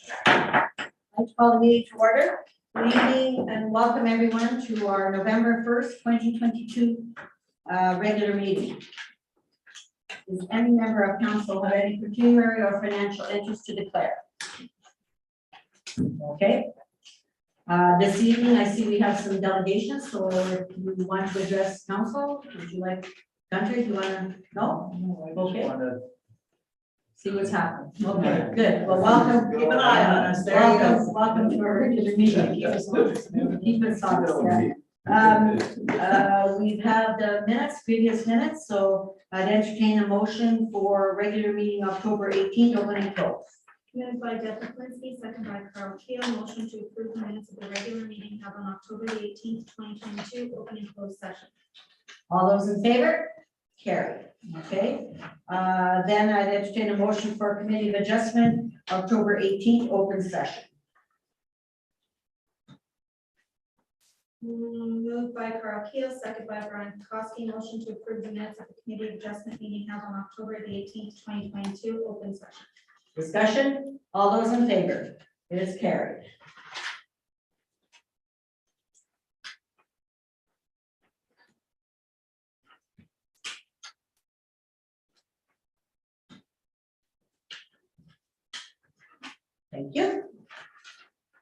I call the meeting to order. Good evening and welcome everyone to our November 1st, 2022 regular meeting. Does any member of council have any pecuniary or financial interest to declare? Okay. This evening, I see we have some delegations, so if you want to address council, would you like, country, do you want to, no? Okay. See what's happening. Okay, good. Well, welcome. Keep an eye on us. There you go. Welcome to our regular meeting. Keep us honest. Keep us honest. We've had the minutes, previous minutes, so I'd entertain a motion for regular meeting October 18th, open and close. Moved by Deborah Flinsky, second by Carl Keel, motion to approve the minutes of the regular meeting held on October 18th, 2022, open and closed session. All those in favor? Carried. Okay. Then I'd entertain a motion for committee of adjustment, October 18th, open session. Moved by Carl Keel, second by Brian Koski, motion to approve the minutes of the committee of adjustment meeting held on October 18th, 2022, open session. Discussion? All those in favor? It is carried. Thank you.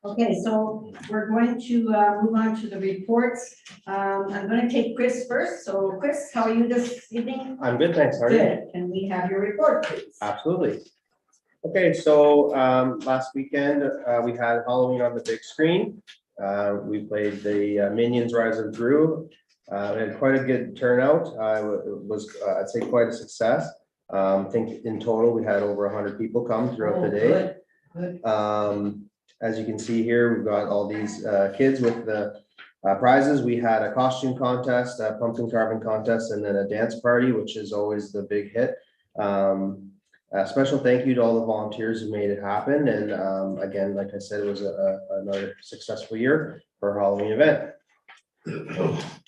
Okay, so we're going to move on to the reports. I'm going to take Chris first. So Chris, how are you this evening? I'm good, thanks. How are you? Good. Can we have your report, please? Absolutely. Okay, so last weekend we had Halloween on the big screen. We played the Minions Rise of Gru. We had quite a good turnout. It was, I'd say, quite a success. I think in total we had over 100 people come throughout the day. Good. As you can see here, we've got all these kids with the prizes. We had a costume contest, a pumpkin carving contest, and then a dance party, which is always the big hit. A special thank you to all the volunteers who made it happen. And again, like I said, it was another successful year for a Halloween event.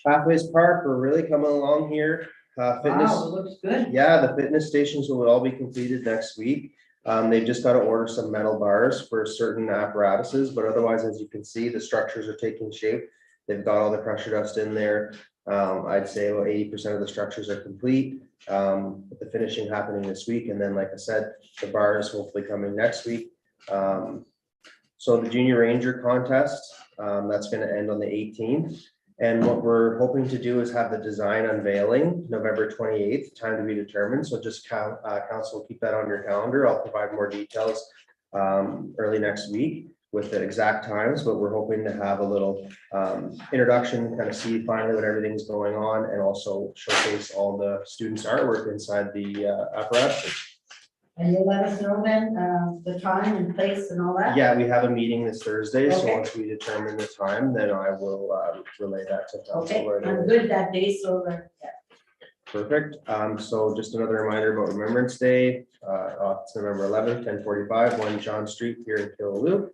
Pathways Park, we're really coming along here. Fitness, wow, it looks good. yeah, the fitness stations will all be completed next week. They've just got to order some metal bars for certain apparatuses, but otherwise, as you can see, the structures are taking shape. They've got all the pressure dust in there. I'd say about 80% of the structures are complete, with the finishing happening this week. And then, like I said, the bars hopefully coming next week. So the Junior Ranger contest, that's going to end on the 18th. And what we're hoping to do is have the design unveiling November 28th, time to be determined. So just council, keep that on your calendar. I'll provide more details early next week with the exact times, but we're hoping to have a little introduction, kind of see finally what everything's going on, and also showcase all the students' artwork inside the apparatus. And you'll let us know then the time and place and all that? Yeah, we have a meeting this Thursday, so Okay. once we determine the time, then I will relay that to council. Okay, right I'm away. good that day, so yeah. Perfect. So just another reminder about Remembrance Day. It's November 11th, 10:45, 1 John Street here in Killaloe.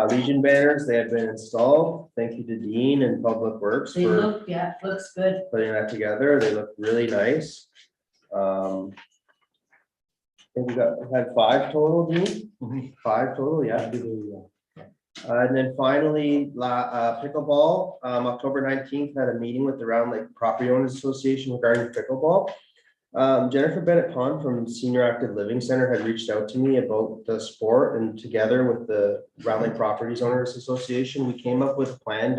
Legion banners, they have been installed. Thank you to Dean and Public Works They for look, yeah, looks good. putting that together. They look really nice. I think we had 5 total, Dean? 5 total, yeah. And then finally, pickleball, October 19th, had a meeting with the Round Lake Property Owners Association regarding pickleball. Jennifer Bennett Pond from Senior Active Living Center had reached out to me about the sport, and together with the Round Lake Properties Owners Association, we came up with a plan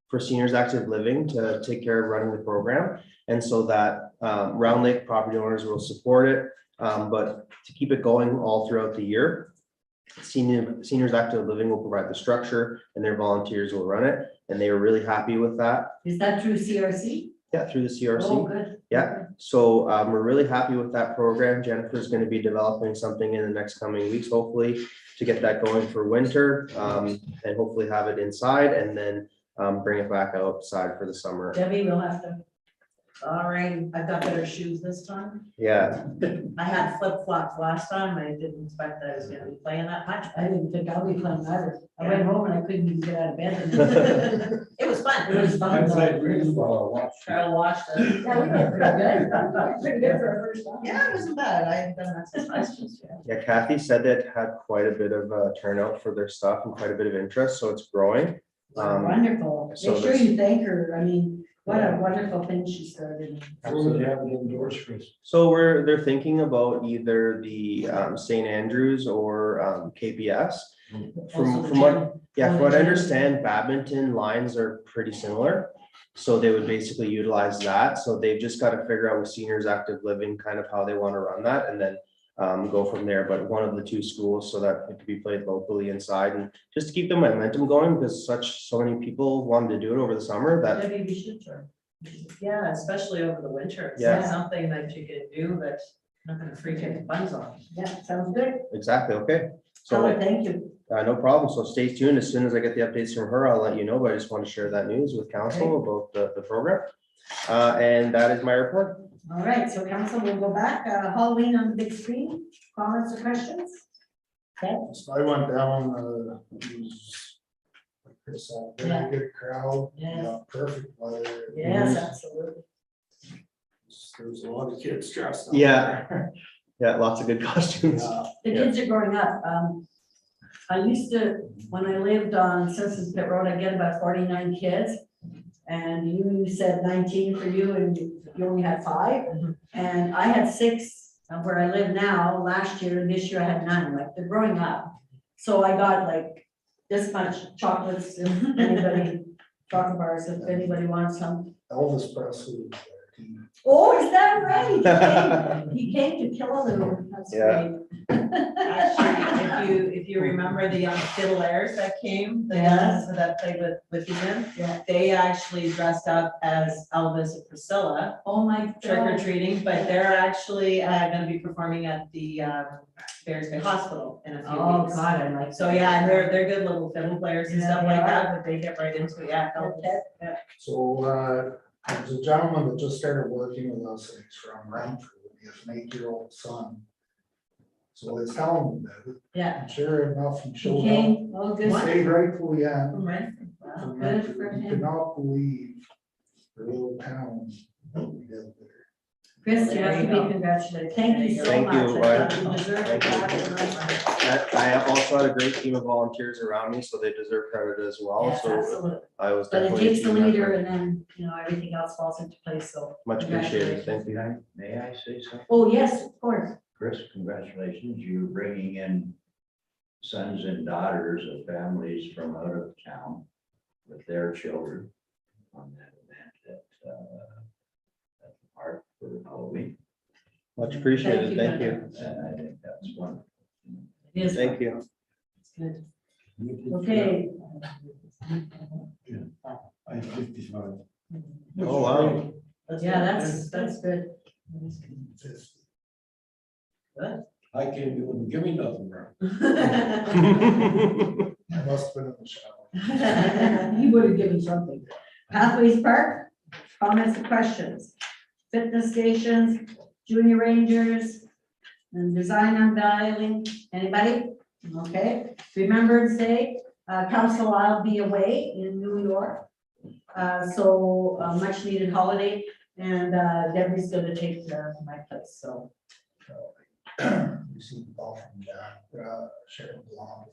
for Seniors Active Living to take care of running the program. And so that Round Lake property owners will support it, but to keep it going all throughout the year, Seniors Active Living will provide the structure and their volunteers will run it. And they were really happy with that. Is that through CRC? Yeah, through the CRC. Oh, good. Yeah, so we're really happy with that program. Jennifer's going to be developing something in the next coming weeks, hopefully, to get that going for winter, and hopefully have it inside and then bring it back outside for the summer. Debbie will have to All right, I've got better shoes this time. Yeah, I had flip flops last time. I didn't expect that I was gonna be playing that much. I didn't think I'll be playing either. I went home and I couldn't even get out of bed. It was fun. It was fun. I played really well, I watched. Carol watched it. Yeah, we did pretty good. Pretty good for our first time. Yeah, it wasn't bad. I haven't done exercises yet. yeah, Kathy said that had quite a bit of turnout for their stuff and quite a bit of interest, so it's growing. Wonderful. so Make sure that's- you thank her. I mean, what a wonderful thing she started. Where would you have it indoors, Chris? So they're thinking about either the St. Andrews or KPS. Also the From what, gym. yeah, Oh, from the what I gym. understand, badminton lines are pretty similar. So they would basically utilize that. So they've just got to figure out with seniors active living, kind of how they want to run that and then go from there. But one of the two schools so that it could be played locally inside and just to keep the momentum going because so many people wanted to do it over the summer that, Maybe we should try. Yeah, especially over the winter. It's Yeah. not something that you can do that's not gonna freak your buns off. Yeah, sounds good. exactly, okay. Tell her So thank you. no problem. So stay tuned. As soon as I get the updates from her, I'll let you know, but I just want to share that news with council about the program. And that is my report. All right, so council will go back. Halloween on the big screen. Comments or questions? Okay. So I went down, it was, like Chris said, Yeah. very good crowd, Yeah. perfect weather. Yes, absolutely. There was a lot of kids dressed up. Yeah. there. Yeah, lots of good costumes. Yeah. The kids are growing up. I used to, when I lived on Simpsons Pit Road, I get about 49 kids. And you said 19 for you and you only had 5. And I had 6 where I live now last year, and this year I had 9, like they're growing up. So I got like this much chocolates, if anybody, chocolate bars, if anybody wants some. Elvis Presley was there too. Oh, is that right? He came to Killaloo. That's Yeah. great. Actually, if you remember the young fiddlers that came, the Yes. young that played with you then, Yeah. they actually dressed up as Elvis and Priscilla Oh, my trick or God. treating, but they're actually gonna be performing at the Bears Bay Hospital in a few Oh, weeks. God, I like. So yeah, and they're good little fiddle players and Yeah, stuff they like are. that, but they get right into it, yeah. Okay. So, there's a gentleman that just started working with us, and he's from Renfrew, and he has an 8-year-old son. So it's telling him that, Yeah, and sure enough, he he showed up. came, oh, good. Stayed right till the end. From Renfrew. Wow, from good Renfrew. for He could him. not believe the little town that we did there. Chris, you have to be congratulated. Thank you so Thank much. you. I thought you deserve it. Thank I have also had a great team of volunteers around me, so they deserve credit as well. Yes, So absolutely. I was But it definitely. a takes the team leader effort. and then, everything else falls into place, so. Much appreciated. Thank you. May I say something? Oh, yes, of course. Chris, congratulations. You're bringing in sons and daughters of families from out of town with their children on that event at the park for Halloween. Much appreciated. Thank Thank you. you. And I think that's wonderful. It is. Thank you. It's good. Okay. I'm 55. Oh, wow. Yeah, that's good. I can't give me nothing, bro. I must have been in the shower. He would have given something. Pathways Park, comments and questions. Fitness stations, junior rangers, and design unveiling. Anybody? Okay. Remembrance Day, council, I'll be away in New York. So much needed holiday, and Debbie's gonna take my place, so. Received a call from Sheriff Blonde.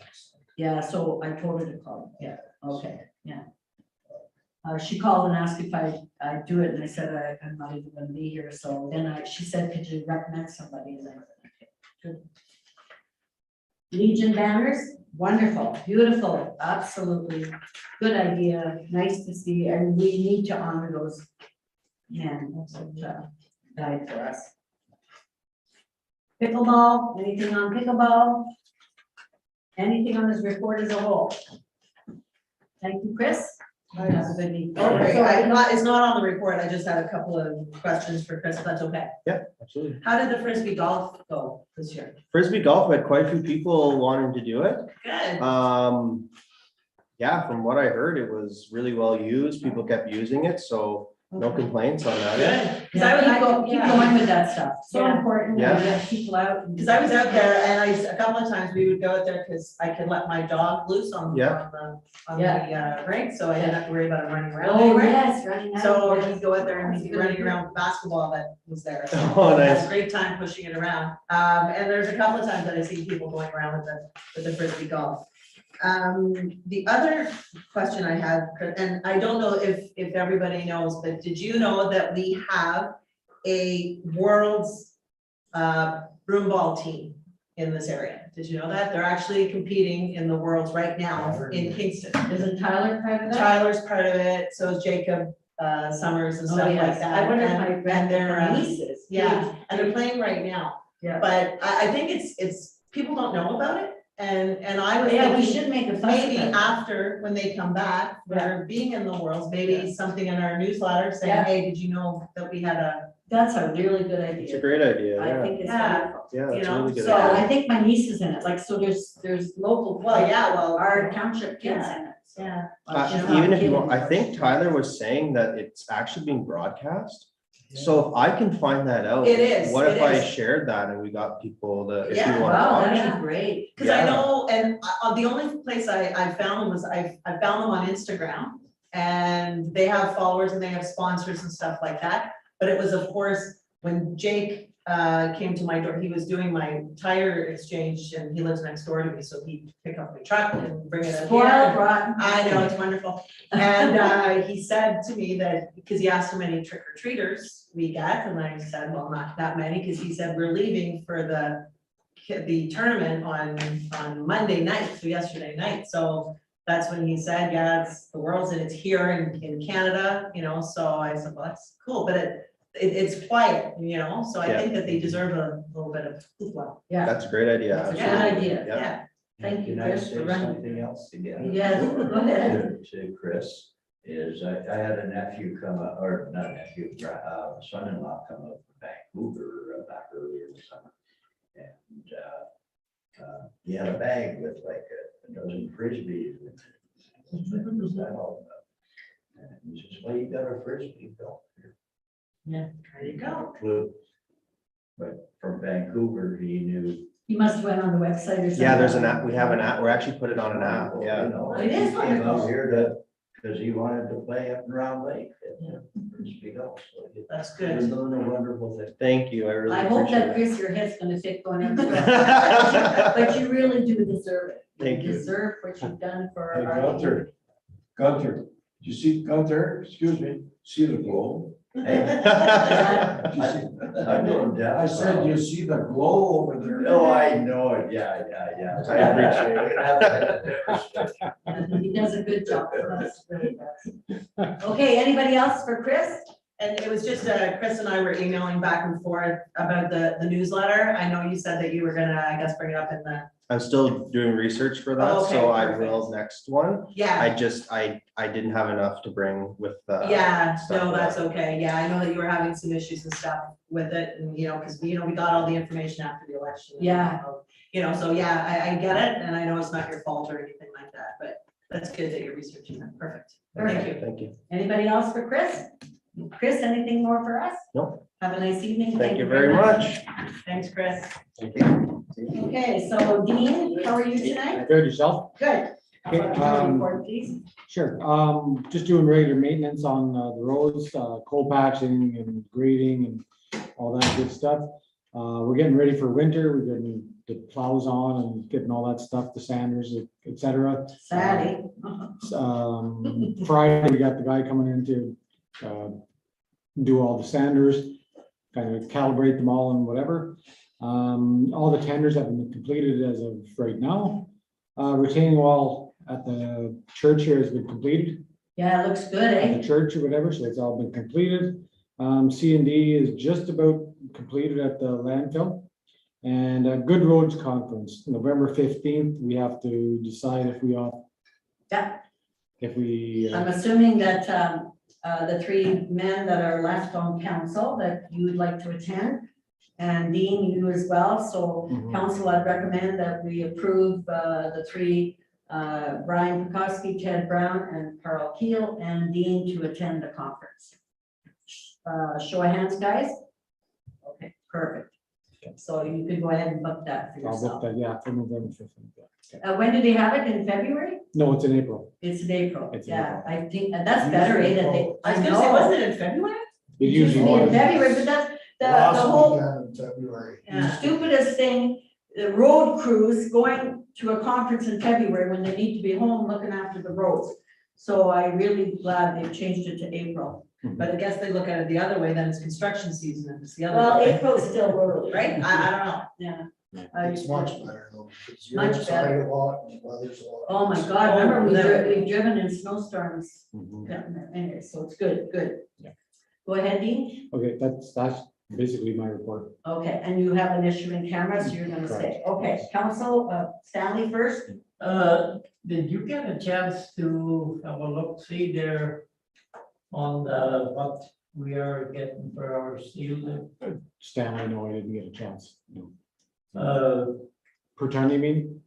Yeah, so I told her to call, yeah, okay, yeah. She called and asked if I'd do it, and I said I'm not even gonna be here, so then she said, could you recommend somebody? And I said, okay, good. Legion banners, wonderful, beautiful, absolutely, good idea, nice to see, and we need to honor those men that died for us. Pickleball, anything on pickleball? Anything on this report as a whole? Thank you, Chris. Have a good evening. Okay, So, it's not on the report, I just had a couple of questions for Chris, if that's okay. Yeah, absolutely. How did the Frisbee golf go this year? Frisbee golf, had quite a few people wanting to do it. Good. Yeah, from what I heard, it was really well used. People kept using it, so No Okay. complaints on that. Good. Cause Yeah, I was, keep going with that stuff. So Yeah. important. Yeah. to get people out. and- Cause I was out there and a couple of times we would go out there because I could let my dog loose on Yeah. the rink, so I didn't have to worry about him running around Oh, anywhere. yes, running out. So yes. he'd go out there and he'd be That's really running good. around with basketball that was there. So Oh, I had nice. a great time pushing it around. And there's a couple of times that I see people going around with the frisbee golf. The other question I had, and I don't know if everybody knows, but did you know that we have a world's broomball team in this area? Did you know that? They're actually competing in the worlds right now in Kingston. Isn't Tyler part of that? Tyler's part of it, so is Jacob Summers and Oh, stuff like yes. that. I wonder if And- my and they're, grand nieces. yeah, and they're playing right now. Yeah. But I think it's, people don't know about it, and I was Yeah, we thinking, should make a fuss maybe about it. after, when they come back, for being in the worlds, maybe something in our newsletter saying, Yeah. hey, did you know that we had a, That's a really good It's a idea. great idea, I yeah. think it's Yeah. wonderful. Yeah, that's you a know, really good So idea. I think my niece is in it, like, so there's local. well, yeah, well, Our township kids in it. so. yeah. She's not Even if you kidding. want, I think Tyler was saying that it's actually being broadcast. So if I can find that out. It is, What if it I is. shared that and we got people that, if Yeah, you want to Wow, watch? that'd be great. Cause I Yeah. know, and the only place I found them was, I found them on Instagram. And they have followers and they have sponsors and stuff like that. But it was, of course, when Jake came to my door, he was doing my tire exchange and he lives next door to me, so he'd pick up my truck and bring it out Spoiled here. rotten. I know, it's wonderful. And he said to me that, because he asked how many trick or treaters we get, and I said, well, not that many, because he said, we're leaving for the tournament on Monday night, so yesterday night, so that's when he said, yeah, it's the world's and it's here in Canada, you know, so I said, well, that's cool, but it's quiet, you know, so I Yeah. think that they deserve a little bit of hoopla. Yeah, That's a great idea. That's a good absolutely. idea. Yeah. Yeah, Thank you, Can I Chris, say for running. something else again? Yes, go ahead. To Chris, is I had a nephew come up, or not nephew, son-in-law come up from Vancouver back earlier in the summer. And he had a bag with like a dozen frisbees. in it. What was that all about? And he says, well, you got a frisbee built here. there you go. Clue. But from Vancouver, he knew. You must have went on the website or something. Yeah, there's an app, we have an app, we're actually put it on an app, You yeah. know, It is he came wonderful. out here because he wanted to play up in Round Lake. at Frisbee golf. So he- That's You're good. doing a wonderful thing. Thank you, I really I hope appreciate that it. Chris, your head's gonna fit going in. But you really do deserve it. Thank you. Deserve what you've done for Hey, our. Gunther, Gunther, did you see, Gunther, excuse me, see the glow? Hey, Did you see- I'm doing that. I said, you see the glow over there? No, I know it, yeah. I appreciate it. He does a good job for us, really does. Okay, anybody else for Chris? And it was just, Chris and I were emailing back and forth about the newsletter. I know you said that you were gonna, I guess, bring it up in the, I'm still doing research for Oh, that, okay, so I perfect. will next one. yeah. I didn't have enough to bring with the. Yeah, stuff no, for that's that. okay. Yeah, I know that you were having some issues and stuff with it and, you know, because, you know, we got all the information after the election. Yeah. You know, so yeah, I get it and I know it's not your fault or anything like that, but that's good that you're researching that. Perfect. Thank you. Thank you. Anybody else for Chris? Chris, anything more for us? No. Have a nice evening. Thank you very much. Thanks, Chris. Thank you. Okay, so Dean, how are you tonight? Good, yourself? Good. How Okay, about your report, please? Sure. Just doing regular maintenance on the roads, coal patching and grading and all that good stuff. We're getting ready for winter. We're getting the plows on and getting all that stuff, the sanders, et cetera. Sadly. Friday, we got the guy coming in to do all the sanders, kind of calibrate them all and whatever. All the tenders have been completed as of right now. Retaining wall at the church here has been completed, Yeah, it looks good, at eh? the church or whatever, so it's all been completed. C&D is just about completed at the landfill. And a Good Roads Conference, November 15th, we have to decide if we are. Yeah. If we, I'm assuming that the three men that are left on council, that you would like to attend. And Dean, you as well, so Mhm. council, I'd recommend that we approve the three, Brian Pekowski, Ted Brown, and Carl Keel, and Dean to attend the conference. Show of hands, guys. Okay, perfect. So you can go ahead and book that for I'll book yourself. that, yeah, for November 5th. When do they have it? In February? No, it's in April. It's in April. It's in Yeah, I think that's better, eh, that they. I was gonna say, wasn't it in February? It Usually usually in is. February, but that's the Last whole weekend in February. stupidest thing, the road crews going to a conference in February when they need to be home looking after the roads. So I really glad they've changed it to April. But I guess they look at it the other way, then it's construction season and it's the other Well, way. April's still early, Right? I don't know. Yeah. It's much better though, because you're Much outside better. a lot and the weather's a lot. Oh my God, remember Oh, we've driven in snowstorms Mhm. down there, anyway, so it's good, good. Yeah. Go ahead, Dean. Okay, that's basically my report. Okay, and you have an issue in camera, so you're gonna stay. Okay, council, Stanley first. Did you get a chance to have a look, see there on what we are getting for our steel? Stanley, no, I didn't get a chance. No. Uh, Per ton, you mean?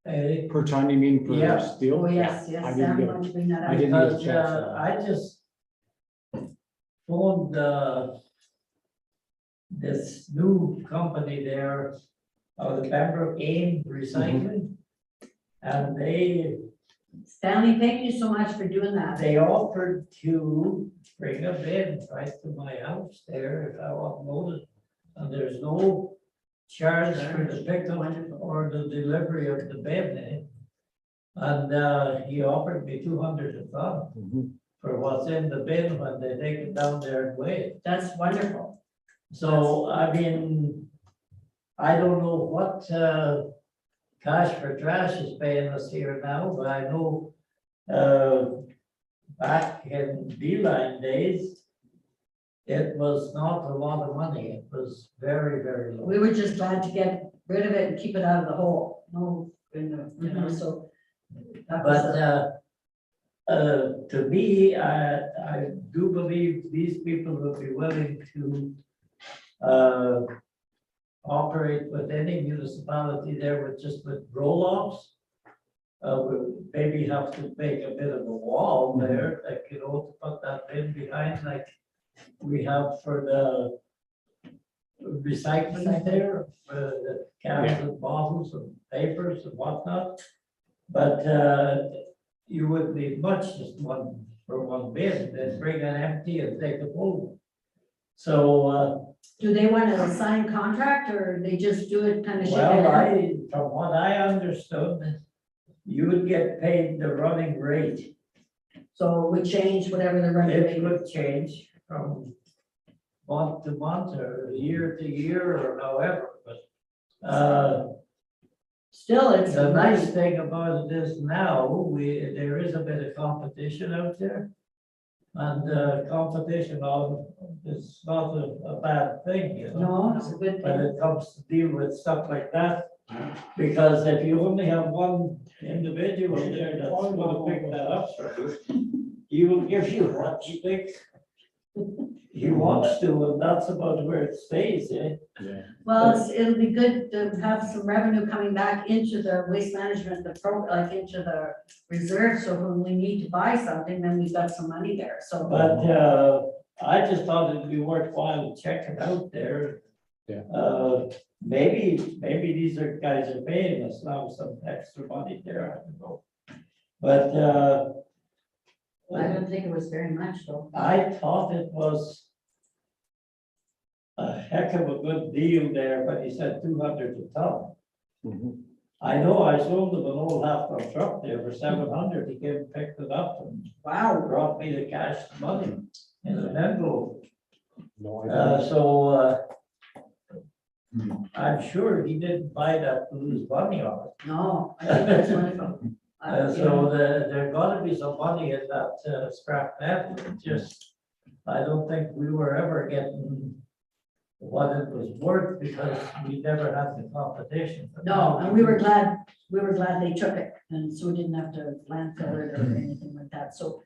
eh, Per ton, you mean for Yeah. steel? Oh, yes, I yes, didn't Stanley, get why it. don't you bring that I up? didn't get a because chance. for that. I just phoned this new company there, the Pembroke AIM Recycling. And Stanley, thank you so much for doing that. they offered to bring a bin right to my house there if I want loaded. And there's no charge for the pickup or the delivery of the bin. And he offered me 200 a ton Mhm. for what's in the bin when they take it down there and weigh it. That's wonderful. So, I mean, I don't know what Cash for Trash is paying us here now, but I know back in Beeline days, it was not a lot of money. It was very, very low. We were just glad to get rid of it and keep it out of the hole. No, you know, so. that was But to me, I do believe these people would be willing to operate with any municipality there with just with roll-offs. We maybe have to make a bit of a wall there, like, you know, to put that bin behind, like we have for the recycling there, the cans and bottles and papers and whatnot. But you would need much, just one for one bin, then bring an empty and take it home. So, Do they want a signed contract or they just do it kind of? well, from what I understood, you would get paid the running rate. So we change whatever the running It rate is. could change from month to month or year to year or however, but Still, it's the a nice nice, thing about it is now, there is a bit of competition out there. And competition is not a bad thing, you know. no, it's a good When thing. it comes to deal with stuff like that, because if you only have one individual there that's gonna pick that up, he will give you what he thinks he wants to, and that's about where it stays, eh? Yeah. Well, it'll be good to have some revenue coming back into the waste management, like into the reserve, so when we need to buy something, then we've got some money there, so. But I just thought it'd be worthwhile to check it out there. Yeah. Maybe these guys are paying us now some extra money there, I don't know. But I don't think it was very much though. I thought it was a heck of a good deal there, but he said 200 a ton. Mhm. I know I sold him an old half-ton truck there for 700. He came and picked it up and Wow. brought me the cash money in an envelope. No, I didn't. So I'm sure he didn't buy that to lose money on it. No, I think that's wonderful. So there gotta be some money in that scrap metal. It just, I don't think we were ever getting what it was worth because we never had the competition. No, and we were glad they took it, and so we didn't have to landfill it or anything like that, so.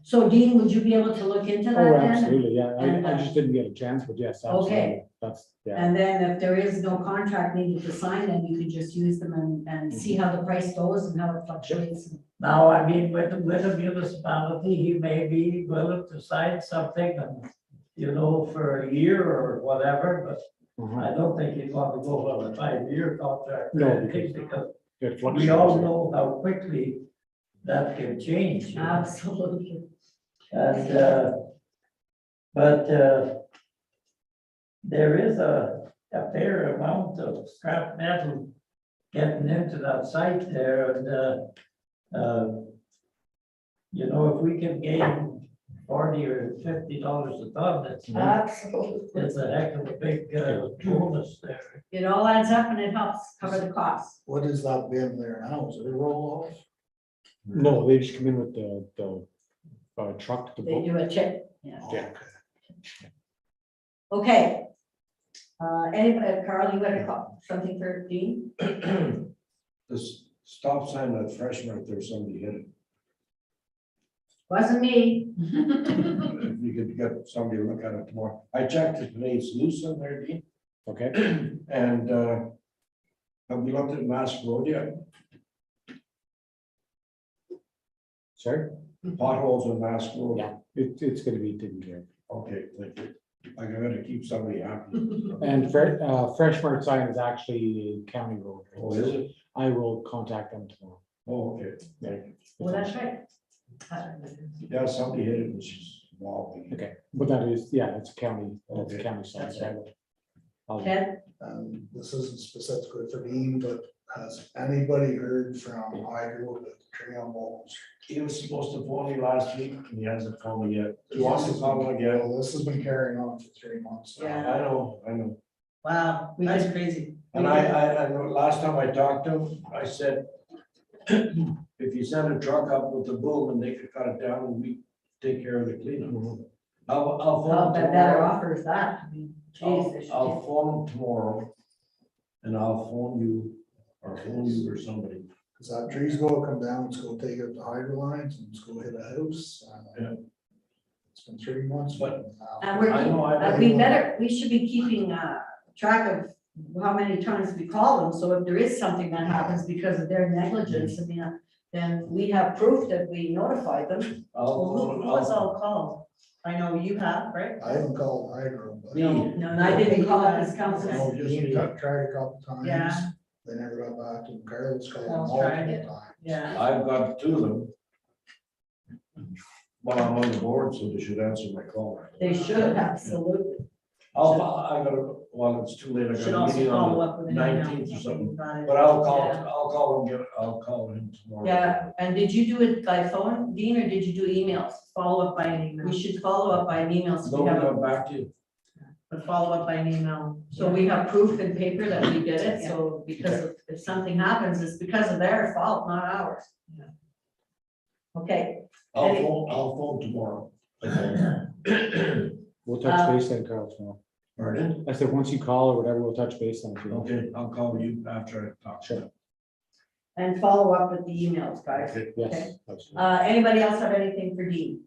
So Dean, would you be able to look into that Oh, then? absolutely, yeah. And, I just didn't get a chance, but yes, absolutely. Okay. That's, yeah. And then if there is no contract needed to sign, then you could just use them and see how the price goes and how it fluctuates. Now, I mean, with a municipality, he may be willing to sign something and you know, for a year or whatever, but Mhm. I don't think you'd want to go on a 5-year contract. No, I think because It we fluctuates. all know how quickly that can change. you know. Absolutely. And, but, there is a fair amount of scrap metal getting into that site there and, you know, if we can gain $40 or $50 a ton, Absolutely. it's a heck of a big bonus there. It all adds up and it helps cover the costs. What is that bin there now? Is it a roll off? No, they just come in with the truck to They book. do a check, yeah. Yeah. Okay. Anybody, Carl, you got a call, something for Dean? This stop sign at Freshman, there's somebody hit it. Wasn't me. If you could get somebody to look at it tomorrow. I checked it today, it's loose in there, Dean. Okay, And have we looked at Mass Road yet? sorry, Potholes on Mass Road? Yeah. It's gonna be taken care of. Okay, thank you. I gotta keep somebody happy. And Fresh Mart sign is actually a county road. Oh, is it? I will contact them tomorrow. Oh, okay, thank you. Well, that's right. Yeah, somebody hit it and she's wobbly. Okay, but that is, yeah, that's county, that's Okay. county sign. That's so I will- I'll- Ted, This isn't specifically for Dean, but has anybody heard from Hydro that the tree on Walton Street? He was supposed to phone me last week and he hasn't called me yet. He wants to call me again. Well, this has been carrying on for 3 months now. Yeah. I know. Wow, that's crazy. And I know last time I talked to him, I said, if you send a truck up with the boom and they could cut it down and we take care of the cleanup. I'll how phone him better tomorrow. offer is that? I mean, geez, they should I'll do- phone him tomorrow. And I'll phone you or somebody. Cause that tree's gonna come down, it's gonna take out the hydro lines and it's gonna hit a house. Yeah. It's been 3 months. But- now. And we're, I know, we should be keeping, track of how many times we call them, so if there is something that happens because of their negligence, I mean, then we have proof that we notified them. Well, who was all called? I know you have, right? I haven't called hydro, but. No, and I didn't call it as council. No, Dean got tried a couple times. Yeah. They never got back to him. Carol's called Carol's multiple tried it. times. Yeah. I've got 2 of them. Well, I'm on the board, so they should answer my call. They should, absolutely. I gotta, well, it's too late. I Should got a also meeting follow on up with the an email. 19th or something. About it. But Yeah. I'll call him tomorrow. Yeah, and did you do it by phone, Dean, or did you do emails? Follow up by an email? We should follow up by an email, so we Nobody have, got back to you. But follow up by an email. so we have proof in paper that we did it, so because if something happens, it's because of their fault, not ours. Yeah. Okay, I'll phone tomorrow. We'll touch base then, Carl, tomorrow. Pardon? I said, once you call or whatever, we'll touch base on it. Okay, I'll call you after I talk. Sure. and follow up with the emails, guys. Okay. Yes. absolutely. Anybody else have anything for Dean?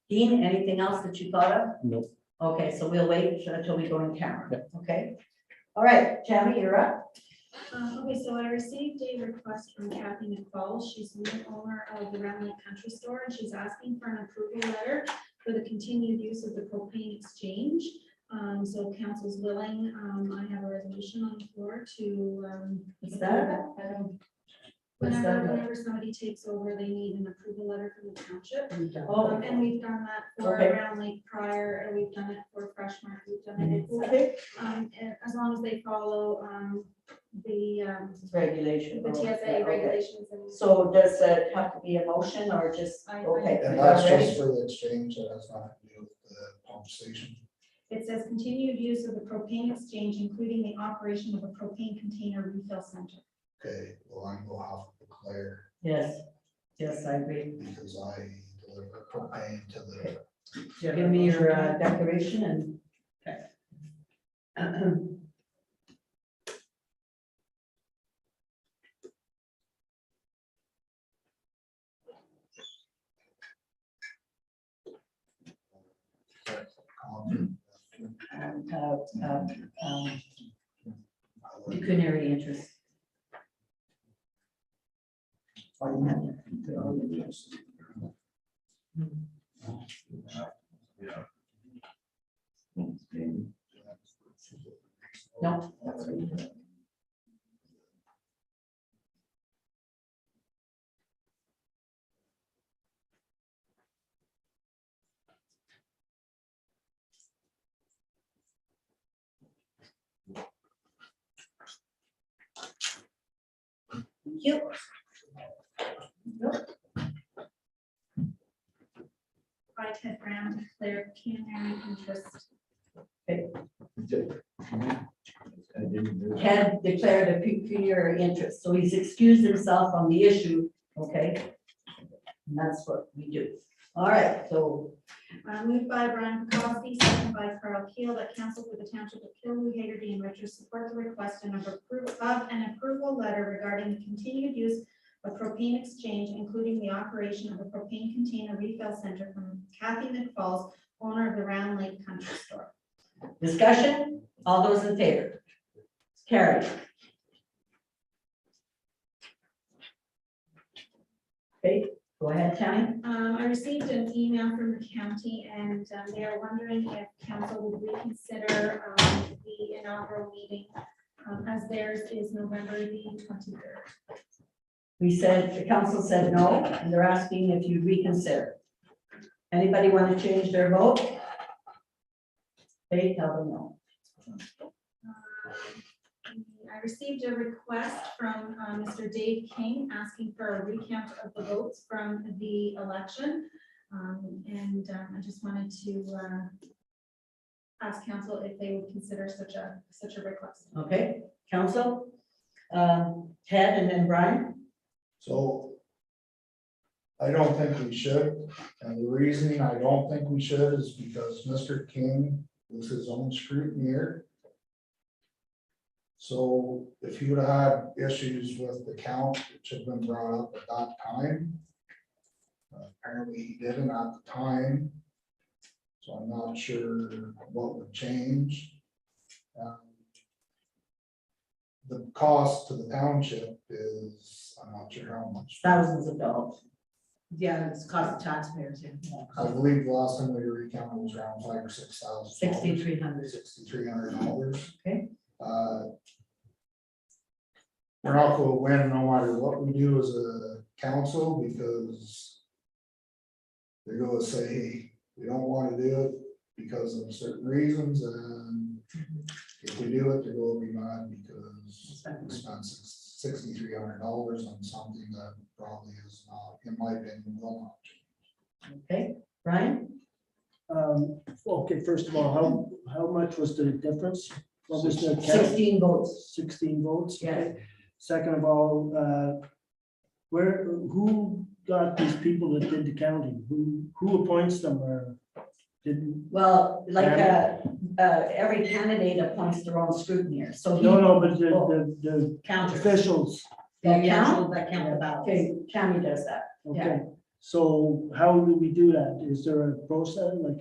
Dean, anything else that you thought of? Nope. Okay, so we'll wait until we go in camera, Yep. okay? All right, Tammy, you're up. Okay, so I received a request from Kathy McFall. She's the owner of the Round Lake Country Store, and she's asking for an approval letter for the continued use of the propane exchange. So council's willing, I have a resolution on the floor to. Is that? I don't- what's that? Whenever somebody takes over, they need an approval letter from the township. Oh, And we've done that for Okay. Round Lake prior, and we've done it for Fresh Mart, we've done it. It's, okay. and as long as they follow, the Regulation. the Okay. TSA regulations and. So does it have to be a motion or just, I- okay? And we that's are ready? just for the exchange, that has nothing to do with the pump station. It says continued use of the propane exchange, including the operation of a propane container refill center. Okay, well, I'm gonna have to declare Yes, yes, I agree. because I deliver propane to the. Give me your declaration and. And, pecuniary interest. Maybe. No. Thank you. I, Ted Brown, declare pecuniary interest. I didn't do that. Ted declared a pecuniary interest, so he's excused himself on the issue, okay? And that's what we do. All right, so Moved by Brian Kowalski, second by Carl Keel, that council for the township of Killeen, Hagerty, and Richards support the request and of an approval letter regarding the continued use of propane exchange, including the operation of a propane container refill center from Kathy McFalls, owner of the Round Lake Country Store. discussion, all those in favor? It's carried. Okay, go ahead, Tammy. I received an email from the county and they are wondering if council would reconsider the inaugural meeting as theirs is November the 23rd. We said, the council said no, and they're asking if you reconsider. Anybody want to change their vote? Okay, tell them no. I received a request from Mr. Dave King asking for a recount of the votes from the election. I just wanted to ask council if they would consider such a request. Okay, council? Ted and then Brian? So I don't think we should, and the reason I don't think we should is because Mr. King was his own scrutineer. So if he would have had issues with the count, which had been brought up at that time, apparently he didn't at the time. So I'm not sure what would change. The cost to the township is, I'm not sure how much. Thousands of dollars. Yeah, it's cost of taxpayers, yeah. I believe the last time we recounted was around $5,000 or $6,000. $6,300. $6,300. Okay. We're not gonna win no matter what we do as a council, because they're gonna say, hey, we don't wanna do it because of certain reasons, and if we do it, they're gonna be mad because we spent $6,300 on something that probably is not, in my opinion, will not change. Okay, Brian? Okay, first of all, how much was the difference? What was the count? 16 votes. 16 votes? Yes. Okay. Second of all, who got these people that did the counting? Who appoints them or didn't? Well, like, every candidate appoints their own scrutineer, so. No, but the Counters. officials. That count? That count the ballots. Okay, Tammy does that. Okay, so how do we do that? Is there a process like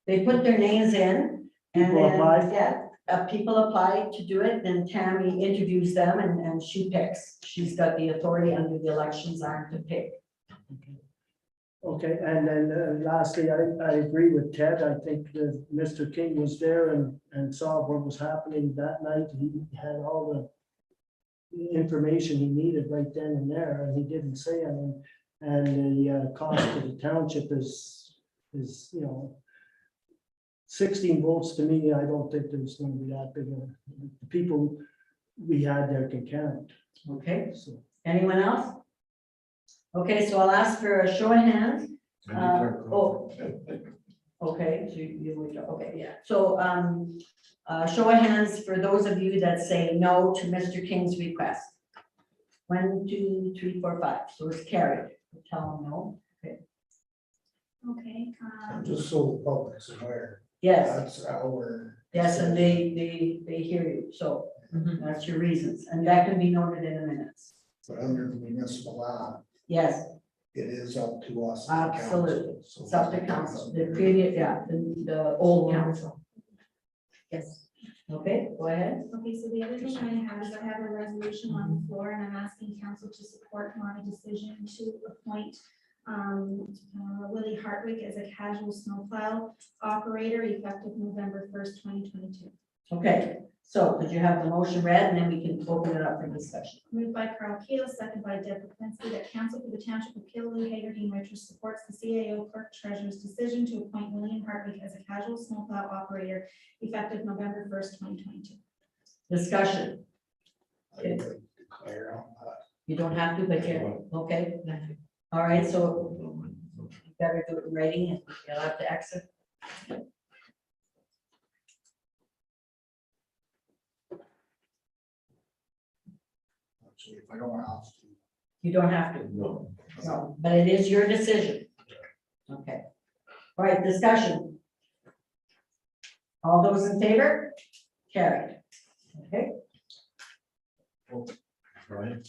They put their names in. And People then, apply? yeah, people apply to do it, then Tammy interviews them and she picks. She's got the authority under the Elections Act to pick. Okay, and then lastly, I agree with Ted. I think that Mr. King was there and saw what was happening that night. He had all the information he needed right then and there, and he didn't say anything. And the cost to the township is, 16 votes to me, I don't think there's gonna be that big of, the people we had there can count, Okay, so. anyone else? Okay, so I'll ask for a show of hands. Okay, so okay, yeah. So, show of hands for those of you that say no to Mr. King's request. 1, 2, 3, 4, 5. So it's carried. Tell them no. Okay. Okay. And just so the public's aware, Yes, that's our. yes, and they hear you. So that's your reasons, and that can be noted in the minutes. But under the municipal law, Yes, it is up to us. as a council. absolutely. So It's up to council, the previous, yeah, the old council. Yes. Okay, go ahead. Okay, so the other thing I have is I have a resolution on the floor and I'm asking council to support my decision to appoint Willie Hartwick as a casual snowplow operator effective November 1st, 2022. Okay, so could you have the motion read and then we can open it up for discussion? Moved by Carl Keel, second by Deb Klinski, that council for the township of Killaloe, Hagerty, Richards supports the CAO clerk treasurer's decision to appoint William Hartwick as a casual snowplow operator effective November 1st, 2022. Discussion. I would declare on that. You don't have to, but yeah, okay. All right, so you better do it in writing and you'll have to exit. Actually, if I don't have to. You don't have to. No, but it is your decision. Okay. All right, discussion. All those in favor? Carried. Okay. Right.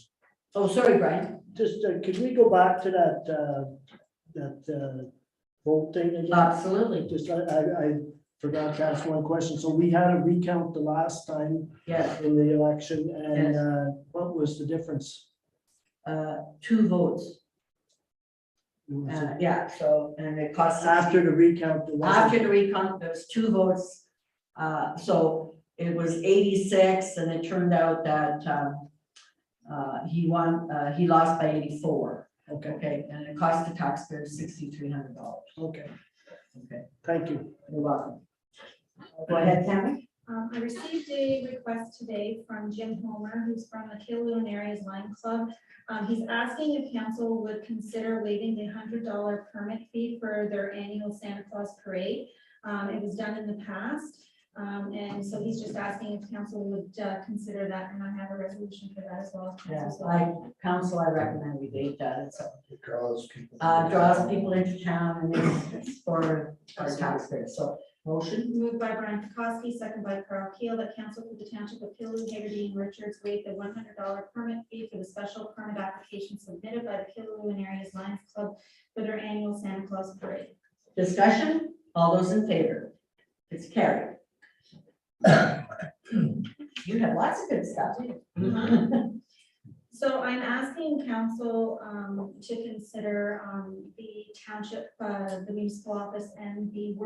Oh, sorry, Brian. Just, could we go back to that vote thing again? Absolutely. Just, I forgot to ask one question. So we had a recount the last time Yes, in the election, and Yes. what was the difference? 2 votes. Was it Yeah, so, and it costs. After the recount, there wasn't- After the recount, there was 2 votes. So it was 86 and it turned out that he won, he lost by 84. Okay, Okay, and it cost the taxpayers $6,300. okay, Okay, thank you. you're welcome. Go ahead, Tammy. I received a request today from Jim Homer, who's from the Killaloe Areas Lion Club. He's asking if council would consider waiving the $100 permit fee for their annual Santa Claus parade. It was done in the past. And so he's just asking if council would consider that, and I have a resolution for that as well. Yes, Council. I recommend we date that. It's It draws people. draws people into town and it's for our taxpayers. So motion. Moved by Brian Kukowski, second by Carl Keel, that council for the township of Killaloe, Hagerty, and Richards waive the $100 permit fee for the special permit application submitted by the Killaloe and Areas Lions Club for their annual Santa Claus parade. Discussion, all those in favor? It's carried. You have lots of good stuff. So I'm asking council to consider the township, the municipal office and the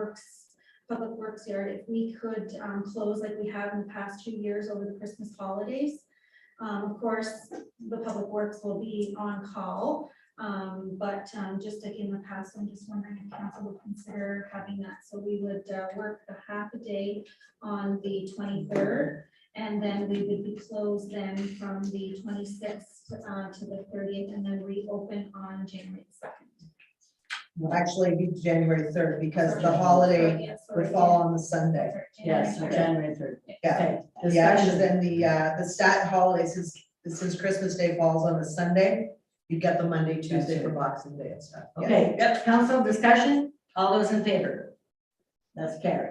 public works yard, if we could close like we have in the past 2 years over the Christmas holidays. Of course, the public works will be on call, but just like in the past, I'm just wondering if council would consider having that. So we would work the half a day on the 23rd. And then we would be closed then from the 26th to the 30th, and then reopen on January 2nd. Will actually be January 3rd, because the holiday would fall on the Sunday. Yes, so January 3rd. Yeah, Okay, yeah, because discussion. then the stat holidays, since Christmas Day falls on the Sunday, you get the Monday, Tuesday for Boxing Day and stuff. Yeah. Okay, yep, council discussion, all those in favor? That's carried.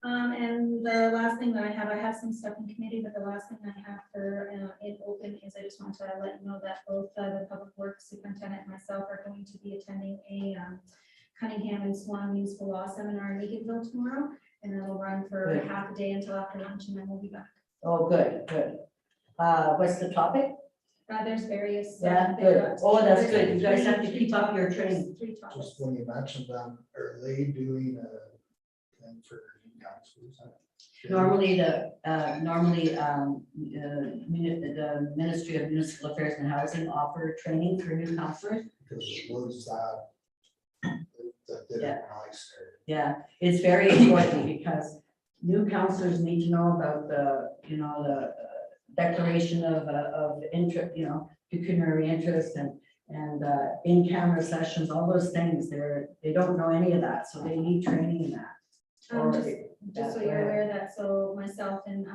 And the last thing that I have some stuff in committee, but the last thing I have for in open is I just want to let you know that both the public works superintendent and myself are going to be attending a Cunningham and Swan Municipal Law Seminar in Eganville tomorrow, and it'll run for Good. half a day until after lunch, and then we'll be back. Oh, good, good. What's the topic? There's various. Yeah, they've good. got- Oh, that's good. You guys three- have to keep up your training. 3 topics. Just when you mentioned them, are they doing a thing for new councilors? Normally, the Ministry of Municipal Affairs and Housing offer training for new counselors. Because it was that did Yeah. it when I started. Yeah, it's very important because new counselors need to know about the declaration of interest, pecuniary interest and in-camera sessions, all those things. They don't know any of that, so they need training in that. Just so you're aware that, so myself and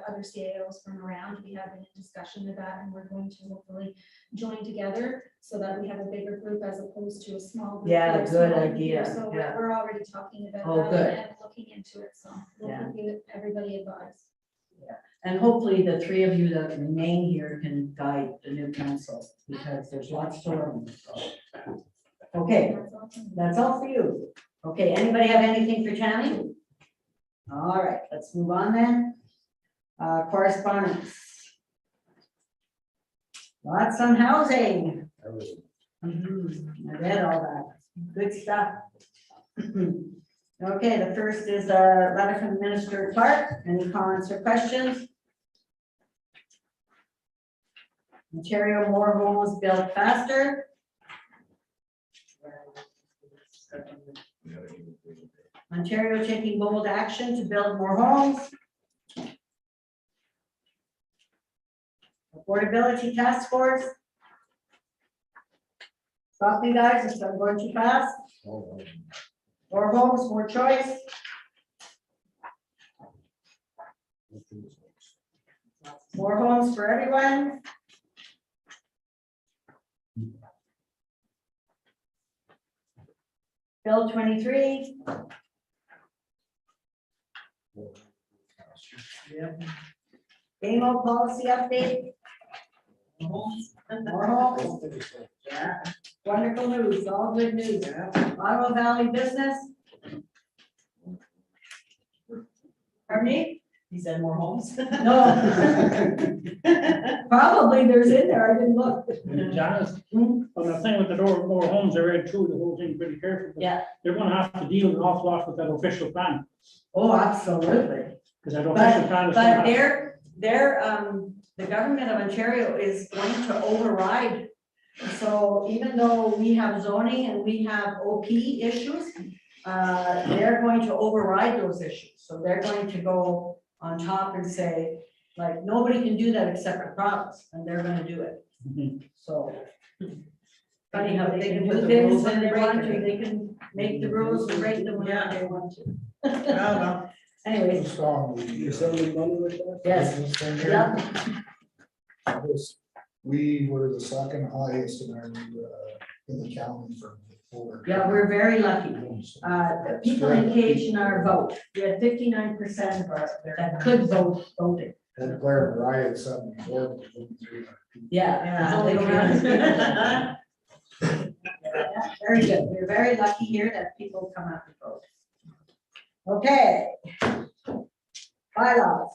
other CAOs from around, we have been in discussion of that, and we're going to hopefully join together so that we have a bigger group as opposed to a small group. Yeah, here. So good we're- idea, So yeah. we're already talking about Oh, that good. and looking into it, so we'll Yeah. keep everybody advised. And hopefully the 3 of you that remain here can guide the new council because there's lots to learn. Okay, That's all from me. that's all for you. Okay, anybody have anything for Tammy? All right, let's move on then. Correspondence. Lots on housing. I read all that. Good stuff. Okay, the first is a letter from Minister Clark. Any comments or questions? Ontario more homes built faster. Ontario taking bold action to build more homes. Affordability task force. Stop me guys, if I'm going too fast. More homes, more choice. More homes for everyone. Bill 23. BMO policy update. More homes. Yeah. Wonderful news, all good news. Ottawa Valley business. Pardon me? He said more homes. No. Probably there's in there, I didn't look. Janice, Hmm? on the thing with the door, more homes, I read through the whole thing pretty carefully. but Yeah. They're gonna have to deal an awful lot with that official plan, Oh, absolutely. because that official plan is. But the government of Ontario is going to override. So even though we have zoning and we have OP issues, they're going to override those issues. So they're going to go on top and say, like, nobody can do that except the province, and they're gonna do it. Mhm. So. Funny how they They can can put do the things rules when in they and break want to, it. they can make the rules and break them whenever they want to. No. Anyways, Just on the, You sending money with that? yes, business thing here, yep, we were the second highest in our, in the county for voter. yeah, we're very lucky. The people in KHR vote, we had 59% of our, that could vote, voted. And Claire and Ryan, 74. Yeah. Yeah, they they can. Yeah, very good. We're very lucky here that people come out and vote. Okay. Bylaws.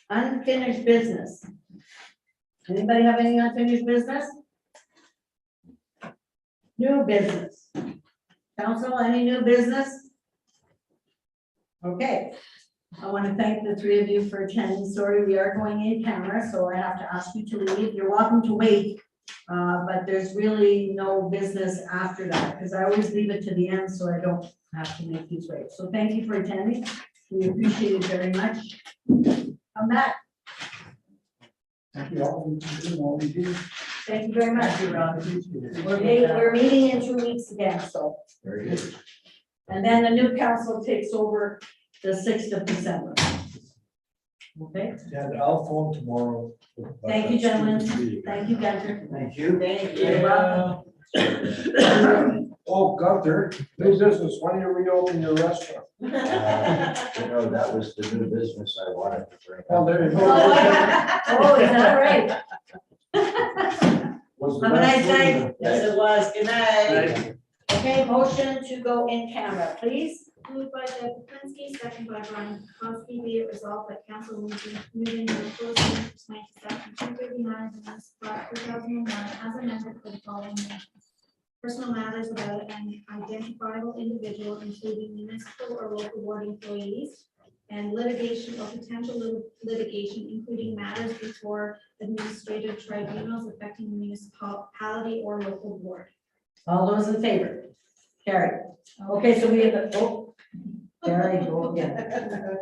Unfinished business. Anybody have any unfinished business? New business. Council, any new business? Okay. I want to thank the three of you for attending. Sorry, we are going in camera, so I have to ask you to leave. You're welcome to wait. But there's really no business after that, because I always leave it to the end, so I don't have to make you wait. So thank you for attending. We appreciate it very much. Come back. Thank you all. Thank you very much. We're meeting in 2 weeks again, so. Very good. And then the new council takes over the 6th of December. Okay, And I'll phone tomorrow. thank you, gentlemen. Thank you, Gunther. Thank you. Thank You're welcome. Oh, Gunther, new business, when do you reopen your restaurant? That was the new business I wanted to bring Oh, up. there you Oh, go. yeah. Oh, is that right? Was the Have a nice best day. food. Yes, it was. Good night. Okay, motion to go in camera, please. Moved by Deb Kupinski, second by Brian Kowski, be it resolved that council moving the closed meeting pursuant to section 239 of the municipal act 2001 as amended for the following reasons. Personal matters about an identifiable individual, including municipal or local board employees, and litigation or potential litigation, including matters before administrative tribunals affecting the municipality or local board. All those in favor? Carry. Okay, so we have a, oh, there I go again.